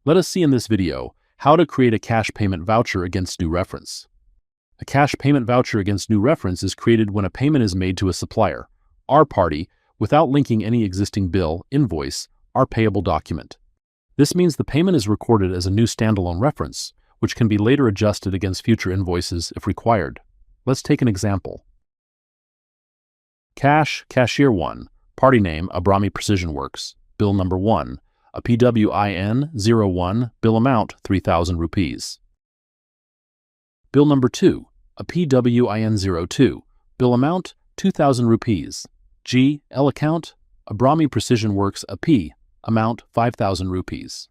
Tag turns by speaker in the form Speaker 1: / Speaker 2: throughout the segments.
Speaker 1: Let us see in this video how to create a cash payment voucher against new reference. A cash payment voucher against new reference is created when a payment is made to a supplier, our party, without linking any existing bill, invoice, or payable document. This means the payment is recorded as a new standalone reference, which can be later adjusted against future invoices if required. Let's take an example. Cash, Cashier 1, Party Name, Abrami Precision Works, Bill Number 1, a PWIN 01, Bill Amount 3,000 rupees. Bill Number 2, a PWIN 02, Bill Amount 2,000 rupees. GL Account, Abrami Precision Works, a P, Amount 5,000 rupees.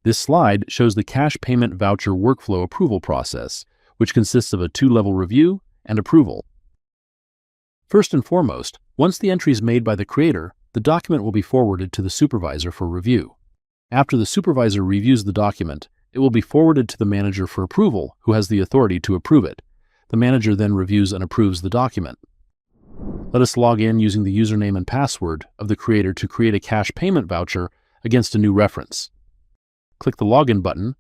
Speaker 1: This slide shows the cash payment voucher workflow approval process, which consists of a two-level review and approval. First and foremost, once the entry is made by the creator, the document will be forwarded to the supervisor for review. After the supervisor reviews the document, it will be forwarded to the manager for approval, who has the authority to approve it. The manager then reviews and approves the document. Let us log in using the username and password of the creator to create a cash payment voucher against a new reference. Click the Login button,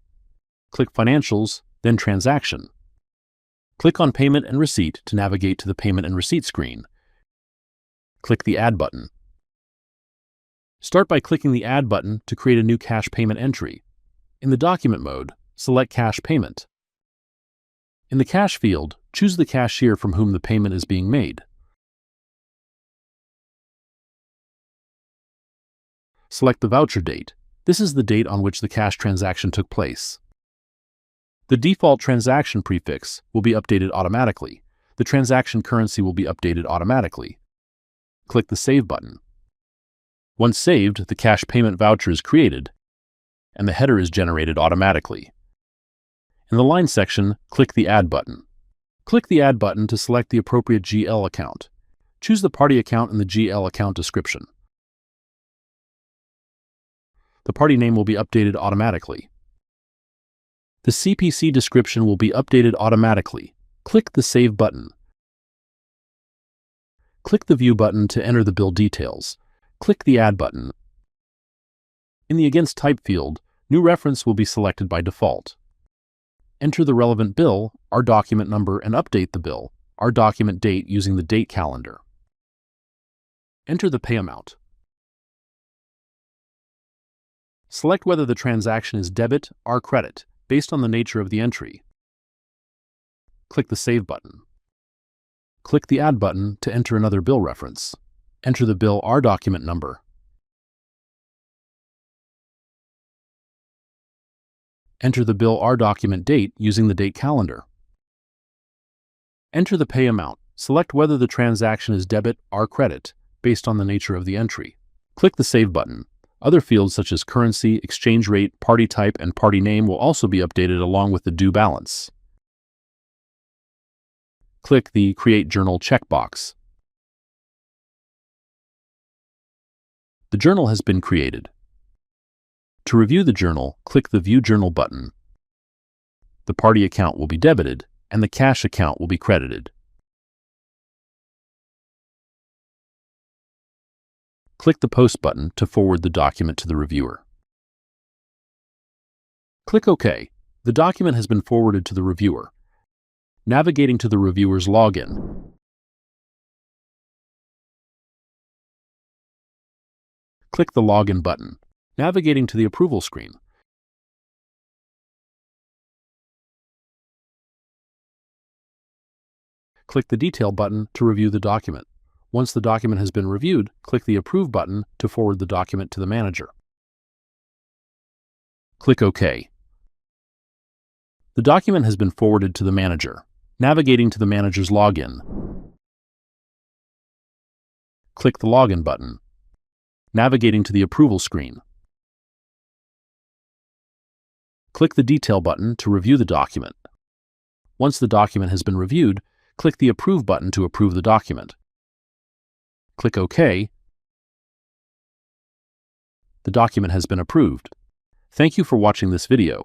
Speaker 1: click Financials, then Transaction. Click on Payment and Receipt to navigate to the Payment and Receipt screen. Click the Add button. Start by clicking the Add button to create a new cash payment entry. In the Document mode, select Cash Payment. In the Cash field, choose the cashier from whom the payment is being made. Select the voucher date. This is the date on which the cash transaction took place. The default transaction prefix will be updated automatically. The transaction currency will be updated automatically. Click the Save button. Once saved, the cash payment voucher is created, and the header is generated automatically. In the Line section, click the Add button. Click the Add button to select the appropriate GL account. Choose the party account in the GL account description. The party name will be updated automatically. The CPC description will be updated automatically. Click the Save button. Click the View button to enter the bill details. Click the Add button. In the Against Type field, New Reference will be selected by default. Enter the relevant bill, our document number, and update the bill, our document date using the date calendar. Enter the pay amount. Select whether the transaction is debit or credit, based on the nature of the entry. Click the Save button. Click the Add button to enter another bill reference. Enter the bill or document number. Enter the bill or document date using the date calendar. Enter the pay amount. Select whether the transaction is debit or credit, based on the nature of the entry. Click the Save button. Other fields such as currency, exchange rate, party type, and party name will also be updated along with the due balance. Click the Create Journal checkbox. The journal has been created. To review the journal, click the View Journal button. The party account will be debited, and the cash account will be credited. Click the Post button to forward the document to the reviewer. Click OK. The document has been forwarded to the reviewer. Navigating to the reviewer's login. Click the Login button. Navigating to the approval screen. Click the Detail button to review the document. Once the document has been reviewed, click the Approve button to forward the document to the manager. Click OK. The document has been forwarded to the manager. Navigating to the manager's login. Click the Login button. Navigating to the approval screen. Click the Detail button to review the document. Once the document has been reviewed, click the Approve button to approve the document. Click OK. The document has been approved. Thank you for watching this video.